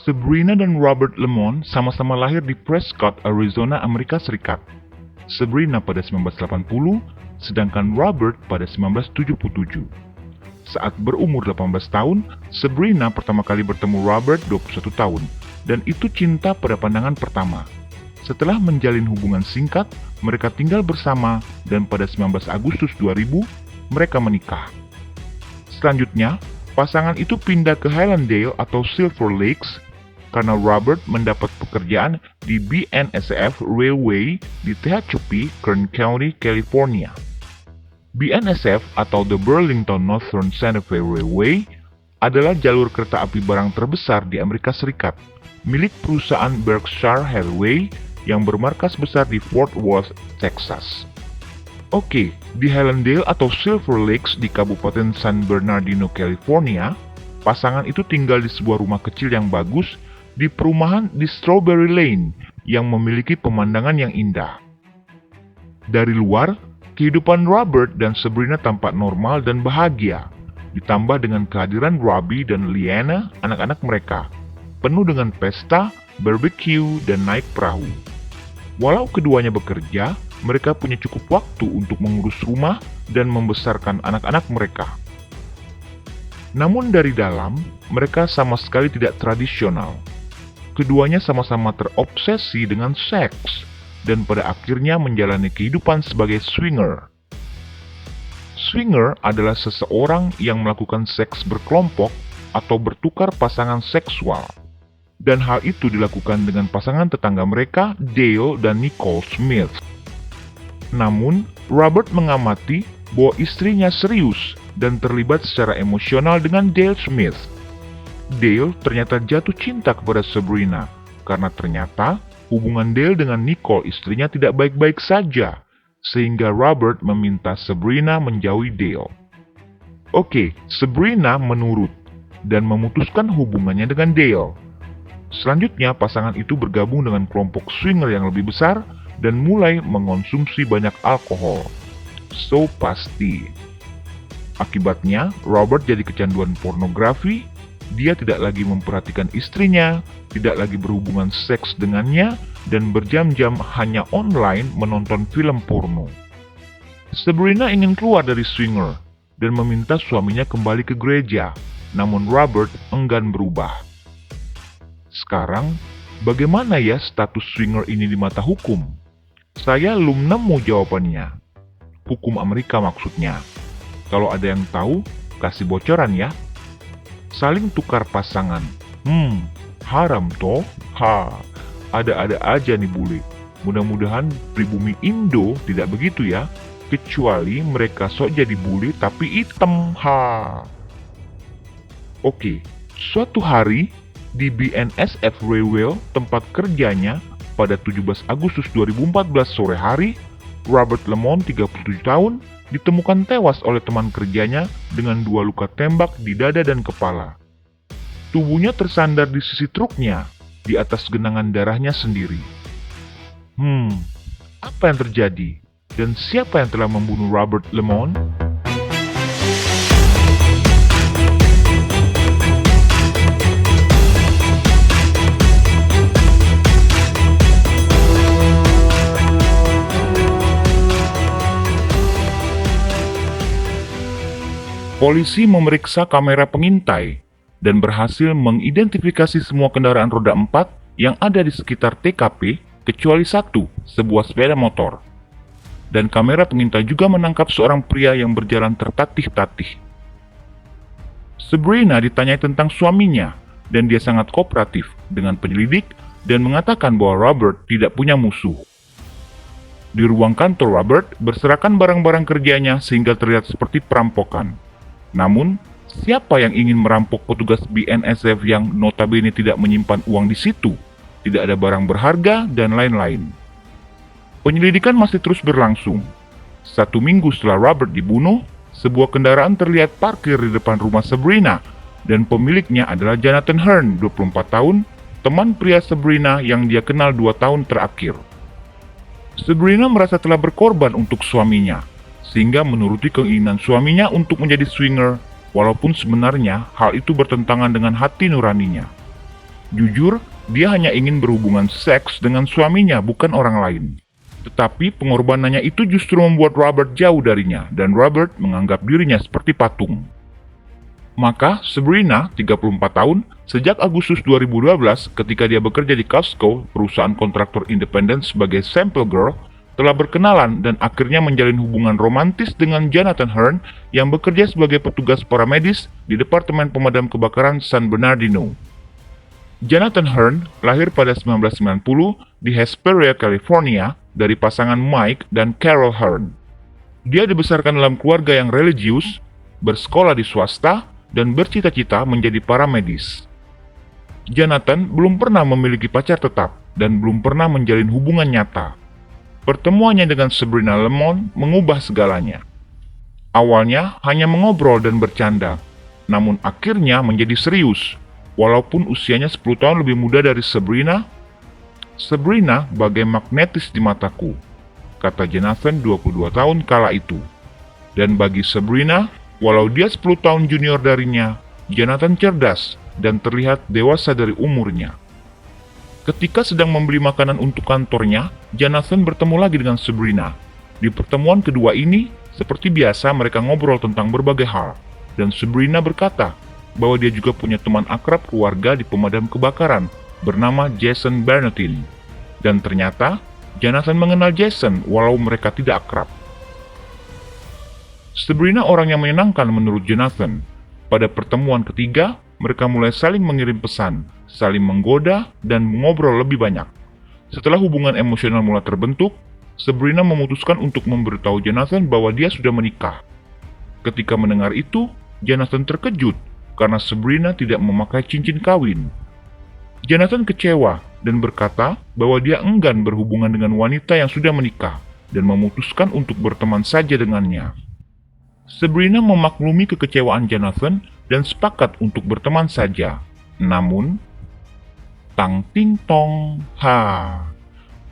Sabrina dan Robert Lemon sama-sama lahir di Prescott, Arizona, Amerika Serikat. Sabrina pada 1980, sedangkan Robert pada 1977. Saat berumur 18 tahun, Sabrina pertama kali bertemu Robert 21 tahun, dan itu cinta pada pandangan pertama. Setelah menjalin hubungan singkat, mereka tinggal bersama dan pada 19 Agustus 2000, mereka menikah. Selanjutnya, pasangan itu pindah ke Highlandale atau Silver Lakes karena Robert mendapat pekerjaan di BNSF Railway di Tehachapi, Kern County, California. BNSF atau The Burlington Northern Santa Fe Railway adalah jalur kereta api barang terbesar di Amerika Serikat, milik perusahaan Berkshire Hathaway yang bermarkas besar di Fort Worth, Texas. Oke, di Highlandale atau Silver Lakes di Kabupaten San Bernardino, California, pasangan itu tinggal di sebuah rumah kecil yang bagus di perumahan di Strawberry Lane yang memiliki pemandangan yang indah. Dari luar, kehidupan Robert dan Sabrina tampak normal dan bahagia, ditambah dengan kehadiran Robbie dan Liana, anak-anak mereka, penuh dengan pesta, barbecue, dan naik perahu. Walau keduanya bekerja, mereka punya cukup waktu untuk mengurus rumah dan membesarkan anak-anak mereka. Namun dari dalam, mereka sama sekali tidak tradisional. Keduanya sama-sama terobsesi dengan seks, dan pada akhirnya menjalani kehidupan sebagai swinger. Swinger adalah seseorang yang melakukan seks berkelompok atau bertukar pasangan seksual. Dan hal itu dilakukan dengan pasangan tetangga mereka, Dale dan Nicole Smith. Namun, Robert mengamati bahwa istrinya serius dan terlibat secara emosional dengan Dale Smith. Dale ternyata jatuh cinta kepada Sabrina, karena ternyata hubungan Dale dengan Nicole istrinya tidak baik-baik saja, sehingga Robert meminta Sabrina menjauhi Dale. Oke, Sabrina menurut dan memutuskan hubungannya dengan Dale. Selanjutnya, pasangan itu bergabung dengan kelompok swinger yang lebih besar dan mulai mengonsumsi banyak alkohol. So pasti. Akibatnya, Robert jadi kecanduan pornografi. Dia tidak lagi memperhatikan istrinya, tidak lagi berhubungan seks dengannya, dan berjam-jam hanya online menonton film porno. Sabrina ingin keluar dari swinger dan meminta suaminya kembali ke gereja, namun Robert enggan berubah. Sekarang, bagaimana ya status swinger ini di mata hukum? Saya belum nemu jawabannya. Hukum Amerika maksudnya. Kalau ada yang tahu, kasih bocoran ya. Saling tukar pasangan. Haram toh? Ada-ada aja nih bule. Mudah-mudahan pribumi Indo tidak begitu ya. Kecuali mereka sok jadi bule tapi hitam. Oke, suatu hari di BNSF Railway tempat kerjanya pada 17 Agustus 2014 sore hari, Robert Lemon, 37 tahun, ditemukan tewas oleh teman kerjanya dengan 2 luka tembak di dada dan kepala. Tubuhnya tersandar di sisi truknya, di atas genangan darahnya sendiri. Apa yang terjadi? Dan siapa yang telah membunuh Robert Lemon? Polisi memeriksa kamera pengintai dan berhasil mengidentifikasi semua kendaraan roda 4 yang ada di sekitar TKP kecuali satu, sebuah sepeda motor. Dan kamera pengintai juga menangkap seorang pria yang berjalan tertatih-tatih. Sabrina ditanyai tentang suaminya dan dia sangat kooperatif dengan penyelidik dan mengatakan bahwa Robert tidak punya musuh. Di ruang kantor Robert berserakan barang-barang kerjanya sehingga terlihat seperti perampokan. Namun, siapa yang ingin merampok petugas BNSF yang notabene tidak menyimpan uang di situ, tidak ada barang berharga, dan lain-lain. Penyelidikan masih terus berlangsung. 1 minggu setelah Robert dibunuh, sebuah kendaraan terlihat parkir di depan rumah Sabrina, dan pemiliknya adalah Jonathan Hearn, 24 tahun, teman pria Sabrina yang dia kenal 2 tahun terakhir. Sabrina merasa telah berkorban untuk suaminya, sehingga menuruti keinginan suaminya untuk menjadi swinger, walaupun sebenarnya hal itu bertentangan dengan hati nuraninya. Jujur, dia hanya ingin berhubungan seks dengan suaminya, bukan orang lain. Tetapi pengorbanannya itu justru membuat Robert jauh darinya, dan Robert menganggap dirinya seperti patung. Maka, Sabrina, 34 tahun, sejak Agustus 2012 ketika dia bekerja di Costco, perusahaan kontraktor independen sebagai sample girl, telah berkenalan dan akhirnya menjalin hubungan romantis dengan Jonathan Hearn yang bekerja sebagai petugas paramedis di Departemen Pemadam Kebakaran San Bernardino. Jonathan Hearn lahir pada 1990 di Hesperia, California, dari pasangan Mike dan Carol Hearn. Dia dibesarkan dalam keluarga yang religius, bersekolah di swasta, dan bercita-cita menjadi paramedis. Jonathan belum pernah memiliki pacar tetap dan belum pernah menjalin hubungan nyata. Pertemuannya dengan Sabrina Lemon mengubah segalanya. Awalnya hanya mengobrol dan bercanda, namun akhirnya menjadi serius. Walaupun usianya 10 tahun lebih muda dari Sabrina, Sabrina bagai magnetis di mataku, kata Jonathan 22 tahun kala itu. Dan bagi Sabrina, walau dia 10 tahun junior darinya, Jonathan cerdas dan terlihat dewasa dari umurnya. Ketika sedang membeli makanan untuk kantornya, Jonathan bertemu lagi dengan Sabrina. Di pertemuan kedua ini, seperti biasa mereka ngobrol tentang berbagai hal, dan Sabrina berkata bahwa dia juga punya teman akrab keluarga di pemadam kebakaran bernama Jason Bernatine. Dan ternyata, Jonathan mengenal Jason walau mereka tidak akrab. Sabrina orang yang menyenangkan menurut Jonathan. Pada pertemuan ketiga, mereka mulai saling mengirim pesan, saling menggoda, dan mengobrol lebih banyak. Setelah hubungan emosional mulai terbentuk, Sabrina memutuskan untuk memberitahu Jonathan bahwa dia sudah menikah. Ketika mendengar itu, Jonathan terkejut karena Sabrina tidak memakai cincin kawin. Jonathan kecewa dan berkata bahwa dia enggan berhubungan dengan wanita yang sudah menikah dan memutuskan untuk berteman saja dengannya. Sabrina memaklumi kekecewaan Jonathan dan sepakat untuk berteman saja. Namun, tang ting tong,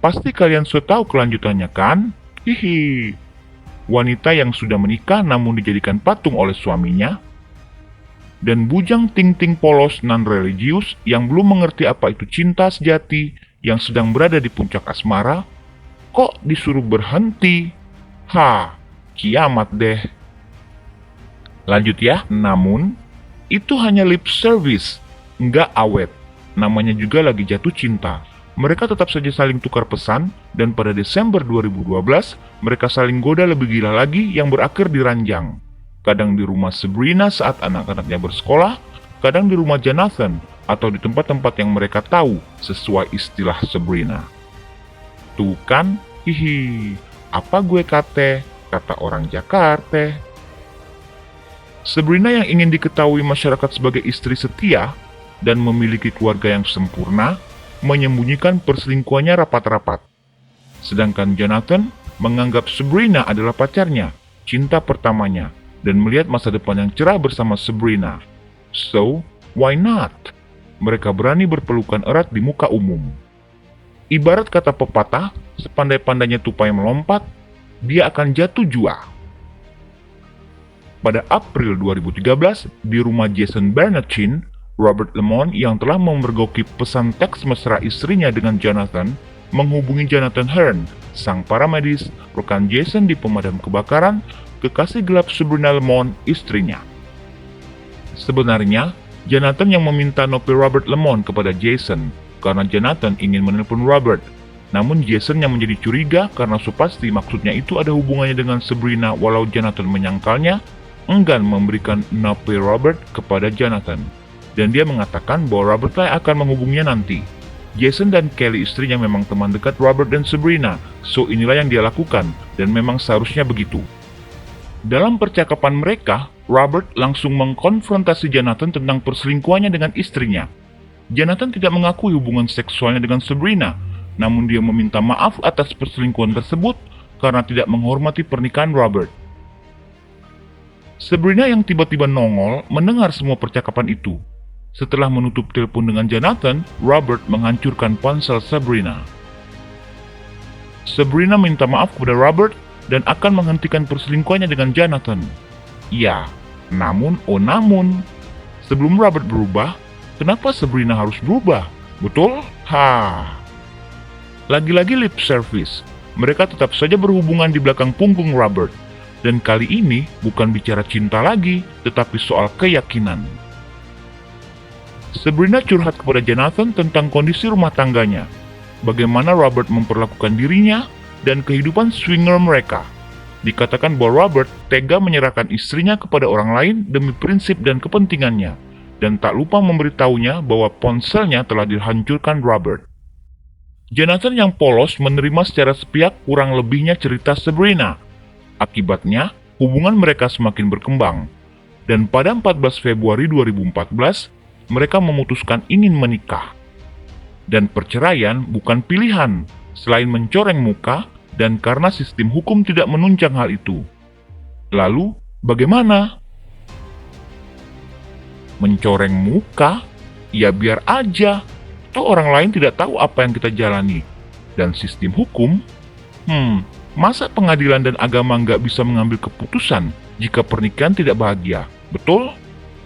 pasti kalian sudah tahu kelanjutannya kan? Hihi. Wanita yang sudah menikah namun dijadikan patung oleh suaminya, dan bujang ting-ting polos non-religius yang belum mengerti apa itu cinta sejati yang sedang berada di puncak asmara, kok disuruh berhenti? Kiamat deh. Lanjut ya, namun, itu hanya lip service, nggak awet. Namanya juga lagi jatuh cinta. Mereka tetap saja saling tukar pesan, dan pada Desember 2012, mereka saling goda lebih gila lagi yang berakhir di ranjang. Kadang di rumah Sabrina saat anak-anaknya bersekolah, kadang di rumah Jonathan, atau di tempat-tempat yang mereka tahu sesuai istilah Sabrina. Tuh kan, hihi, apa gue kate, kata orang Jakarta. Sabrina yang ingin diketahui masyarakat sebagai istri setia dan memiliki keluarga yang sempurna, menyembunyikan perselingkuhannya rapat-rapat. Sedangkan Jonathan menganggap Sabrina adalah pacarnya, cinta pertamanya, dan melihat masa depan yang cerah bersama Sabrina. So, why not? Mereka berani berpelukan erat di muka umum. Ibarat kata pepatah, sepandai-pandainya tupai melompat, dia akan jatuh jua. Pada April 2013, di rumah Jason Bernatine, Robert Lemon yang telah memergoki pesan teks mesra istrinya dengan Jonathan, menghubungi Jonathan Hearn, sang paramedis, rekan Jason di pemadam kebakaran, kekasih gelap Sabrina Lemon, istrinya. Sebenarnya, Jonathan yang meminta nopi Robert Lemon kepada Jason, karena Jonathan ingin menelpon Robert. Namun Jason yang menjadi curiga karena supasti maksudnya itu ada hubungannya dengan Sabrina walau Jonathan menyangkalnya, enggan memberikan nopi Robert kepada Jonathan. Dan dia mengatakan bahwa Robert lah akan menghubunginya nanti. Jason dan Kelly istrinya memang teman dekat Robert dan Sabrina, so inilah yang dia lakukan, dan memang seharusnya begitu. Dalam percakapan mereka, Robert langsung mengkonfrontasi Jonathan tentang perselingkuhannya dengan istrinya. Jonathan tidak mengakui hubungan seksualnya dengan Sabrina, namun dia meminta maaf atas perselingkuhan tersebut karena tidak menghormati pernikahan Robert. Sabrina yang tiba-tiba nongol mendengar semua percakapan itu. Setelah menutup telepon dengan Jonathan, Robert menghancurkan ponsel Sabrina. Sabrina minta maaf kepada Robert dan akan menghentikan perselingkuhannya dengan Jonathan. Ya, namun, sebelum Robert berubah, Kenapa Sabrina harus berubah? Betul? Lagi-lagi lip service. Mereka tetap saja berhubungan di belakang punggung Robert. Dan kali ini bukan bicara cinta lagi, tetapi soal keyakinan. Sabrina curhat kepada Jonathan tentang kondisi rumah tangganya, bagaimana Robert memperlakukan dirinya, dan kehidupan swinger mereka. Dikatakan bahwa Robert tega menyerahkan istrinya kepada orang lain demi prinsip dan kepentingannya, dan tak lupa memberitahunya bahwa ponselnya telah dihancurkan Robert. Jonathan yang polos menerima secara sepihak kurang lebihnya cerita Sabrina. Akibatnya, hubungan mereka semakin berkembang. Dan pada 14 Februari 2014, mereka memutuskan ingin menikah. Dan perceraian bukan pilihan, selain mencoreng muka, dan karena sistem hukum tidak menunjang hal itu. Lalu, bagaimana? Mencoreng muka? Ya biar aja. Toh orang lain tidak tahu apa yang kita jalani. Dan sistem hukum? Masa pengadilan dan agama nggak bisa mengambil keputusan jika pernikahan tidak bahagia? Betul?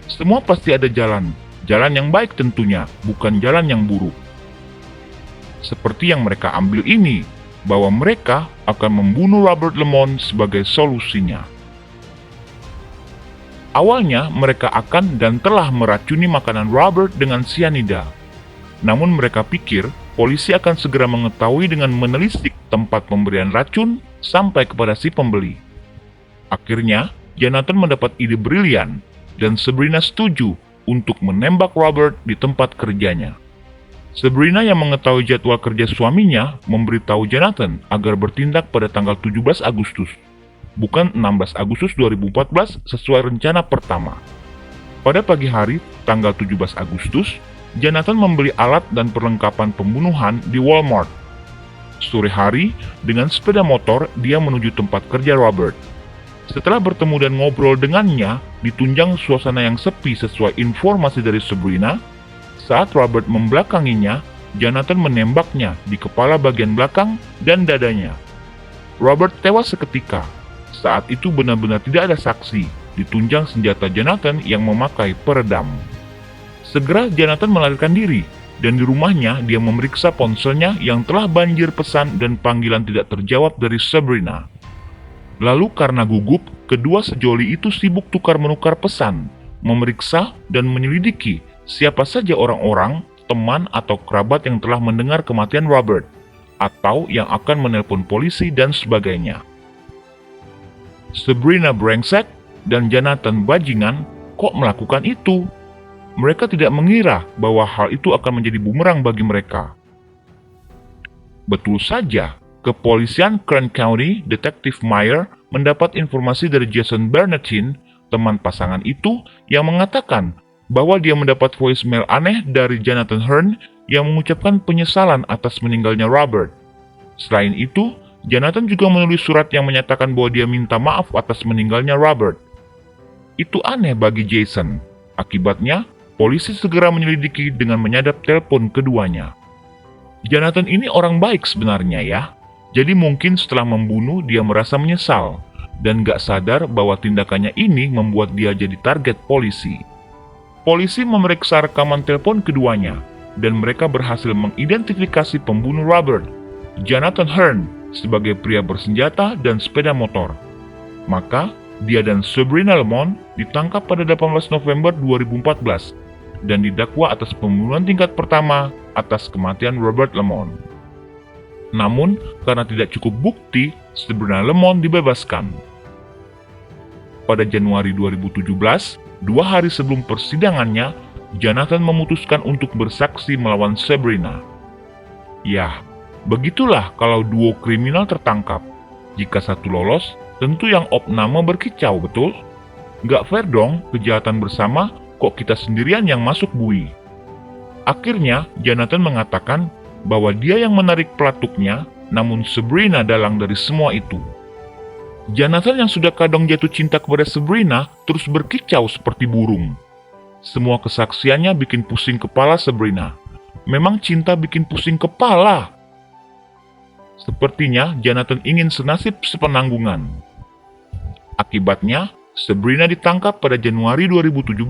Semua pasti ada jalan. Jalan yang baik tentunya, bukan jalan yang buruk. Seperti yang mereka ambil ini, bahwa mereka akan membunuh Robert Lemon sebagai solusinya. Awalnya mereka akan dan telah meracuni makanan Robert dengan cyanida. Namun mereka pikir polisi akan segera mengetahui dengan menelisik tempat pemberian racun sampai kepada si pembeli. Akhirnya, Jonathan mendapat ide brilian dan Sabrina setuju untuk menembak Robert di tempat kerjanya. Sabrina yang mengetahui jadwal kerja suaminya memberitahu Jonathan agar bertindak pada tanggal 17 Agustus, bukan 16 Agustus 2014 sesuai rencana pertama. Pada pagi hari, tanggal 17 Agustus, Jonathan membeli alat dan perlengkapan pembunuhan di Walmart. Sore hari, dengan sepeda motor, dia menuju tempat kerja Robert. Setelah bertemu dan ngobrol dengannya, ditunjang suasana yang sepi sesuai informasi dari Sabrina. Saat Robert membelakanginya, Jonathan menembaknya di kepala bagian belakang dan dadanya. Robert tewas seketika. Saat itu benar-benar tidak ada saksi, ditunjang senjata Jonathan yang memakai peredam. Segera Jonathan melarikan diri, dan di rumahnya dia memeriksa ponselnya yang telah banjir pesan dan panggilan tidak terjawab dari Sabrina. Lalu karena gugup, kedua sejoli itu sibuk tukar-menukar pesan, memeriksa dan menyelidiki siapa saja orang-orang, teman atau kerabat yang telah mendengar kematian Robert, atau yang akan menelpon polisi dan sebagainya. Sabrina brengsek dan Jonathan bajingan kok melakukan itu? Mereka tidak mengira bahwa hal itu akan menjadi bumerang bagi mereka. Betul saja, kepolisian Kern County Detective Meyer mendapat informasi dari Jason Bernathin, teman pasangan itu, yang mengatakan bahwa dia mendapat voicemail aneh dari Jonathan Hearn yang mengucapkan penyesalan atas meninggalnya Robert. Selain itu, Jonathan juga menulis surat yang menyatakan bahwa dia minta maaf atas meninggalnya Robert. Itu aneh bagi Jason. Akibatnya, polisi segera menyelidiki dengan menyadap telepon keduanya. Jonathan ini orang baik sebenarnya ya. Jadi mungkin setelah membunuh dia merasa menyesal dan gak sadar bahwa tindakannya ini membuat dia jadi target polisi. Polisi memeriksa rekaman telepon keduanya dan mereka berhasil mengidentifikasi pembunuh Robert, Jonathan Hearn, sebagai pria bersenjata dan sepeda motor. Maka, dia dan Sabrina Lemon ditangkap pada 18 November 2014 dan didakwa atas pembunuhan tingkat pertama atas kematian Robert Lemon. Namun, karena tidak cukup bukti, Sabrina Lemon dibebaskan. Pada Januari 2017, 2 hari sebelum persidangannya, Jonathan memutuskan untuk bersaksi melawan Sabrina. Yah, begitulah kalau duo kriminal tertangkap. Jika satu lolos, tentu yang opname berkicau, betul? Nggak fair dong, kejahatan bersama, kok kita sendirian yang masuk bui. Akhirnya, Jonathan mengatakan bahwa dia yang menarik pelatuknya, namun Sabrina dalang dari semua itu. Jonathan yang sudah kadang jatuh cinta kepada Sabrina terus berkicau seperti burung. Semua kesaksiannya bikin pusing kepala Sabrina. Memang cinta bikin pusing kepala. Sepertinya Jonathan ingin senasib sepenanggungan. Akibatnya, Sabrina ditangkap pada Januari 2017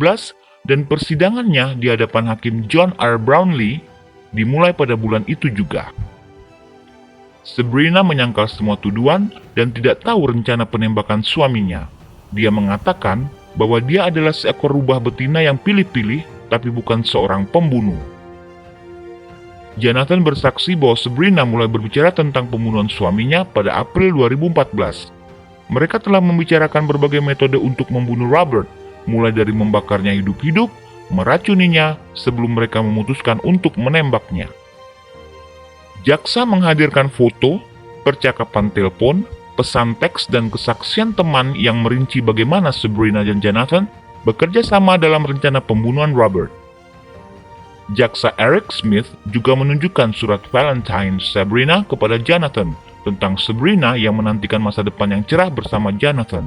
dan persidangannya di hadapan Hakim John R. Brownlee dimulai pada bulan itu juga. Sabrina menyangkal semua tuduhan dan tidak tahu rencana penembakan suaminya. Dia mengatakan bahwa dia adalah seekor rubah betina yang pilih-pilih, tapi bukan seorang pembunuh. Jonathan bersaksi bahwa Sabrina mulai berbicara tentang pembunuhan suaminya pada April 2014. Mereka telah membicarakan berbagai metode untuk membunuh Robert, mulai dari membakarnya hidup-hidup, meracuninya, sebelum mereka memutuskan untuk menembaknya. Jaksa menghadirkan foto, percakapan telepon, pesan teks, dan kesaksian teman yang merinci bagaimana Sabrina dan Jonathan bekerja sama dalam rencana pembunuhan Robert. Jaksa Eric Smith juga menunjukkan surat Valentine Sabrina kepada Jonathan tentang Sabrina yang menantikan masa depan yang cerah bersama Jonathan.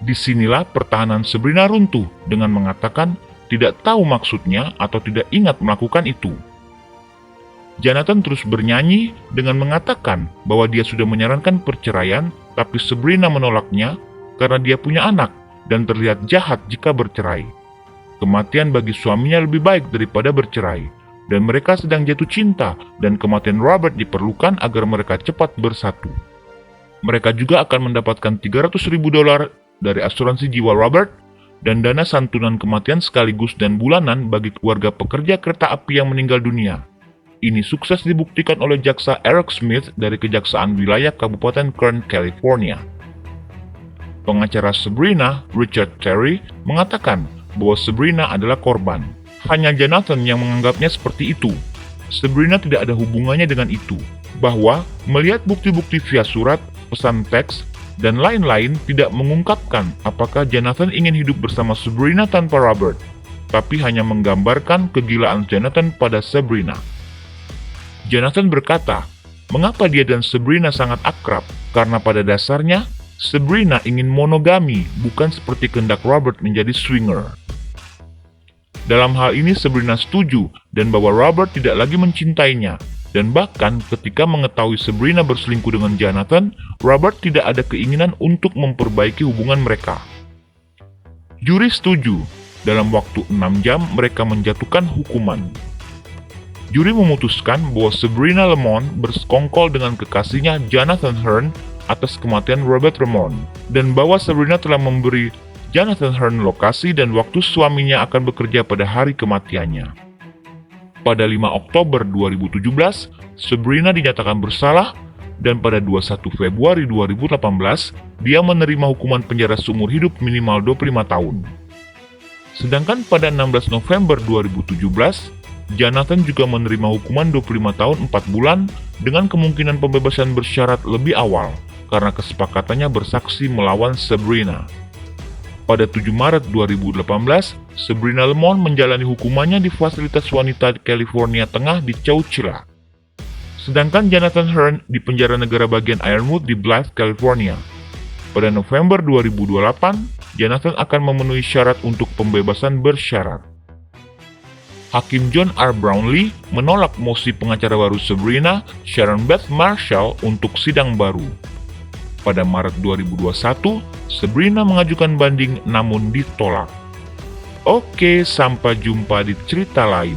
Disinilah pertahanan Sabrina runtuh dengan mengatakan tidak tahu maksudnya atau tidak ingat melakukan itu. Jonathan terus bernyanyi dengan mengatakan bahwa dia sudah menyarankan perceraian, tapi Sabrina menolaknya karena dia punya anak dan terlihat jahat jika bercerai. Kematian bagi suaminya lebih baik daripada bercerai, dan mereka sedang jatuh cinta, dan kematian Robert diperlukan agar mereka cepat bersatu. Mereka juga akan mendapatkan $300.000 dari asuransi jiwa Robert dan dana santunan kematian sekaligus dan bulanan bagi keluarga pekerja kereta api yang meninggal dunia. Ini sukses dibuktikan oleh jaksa Eric Smith dari Kejaksaan Wilayah Kabupaten Kern, California. Pengacara Sabrina, Richard Terry, mengatakan bahwa Sabrina adalah korban. Hanya Jonathan yang menganggapnya seperti itu. Sabrina tidak ada hubungannya dengan itu, bahwa melihat bukti-bukti via surat, pesan teks, dan lain-lain tidak mengungkapkan apakah Jonathan ingin hidup bersama Sabrina tanpa Robert, tapi hanya menggambarkan kegilaan Jonathan pada Sabrina. Jonathan berkata, mengapa dia dan Sabrina sangat akrab? Karena pada dasarnya, Sabrina ingin monogami, bukan seperti kehendak Robert menjadi swinger. Dalam hal ini Sabrina setuju dan bahwa Robert tidak lagi mencintainya, dan bahkan ketika mengetahui Sabrina berselingkuh dengan Jonathan, Robert tidak ada keinginan untuk memperbaiki hubungan mereka. Juri setuju, dalam waktu 6 jam mereka menjatuhkan hukuman. Juri memutuskan bahwa Sabrina Lemon bersekongkol dengan kekasihnya Jonathan Hearn atas kematian Robert Lemon, dan bahwa Sabrina telah memberi Jonathan Hearn lokasi dan waktu suaminya akan bekerja pada hari kematiannya. Pada 5 Oktober 2017, Sabrina dinyatakan bersalah, dan pada 21 Februari 2018, dia menerima hukuman penjara seumur hidup minimal 25 tahun. Sedangkan pada 16 November 2017, Jonathan juga menerima hukuman 25 tahun 4 bulan dengan kemungkinan pembebasan bersyarat lebih awal karena kesepakatannya bersaksi melawan Sabrina. Pada 7 Maret 2018, Sabrina Lemon menjalani hukumannya di fasilitas wanita di California Tengah di Chowchilla. Sedangkan Jonathan Hearn di penjara negara bagian Ironwood di Blythe, California. Pada November 2028, Jonathan akan memenuhi syarat untuk pembebasan bersyarat. Hakim John R. Brownlee menolak mosi pengacara baru Sabrina, Sharon Beth Marshall, untuk sidang baru. Pada Maret 2021, Sabrina mengajukan banding namun ditolak. Oke, sampai jumpa di cerita lain.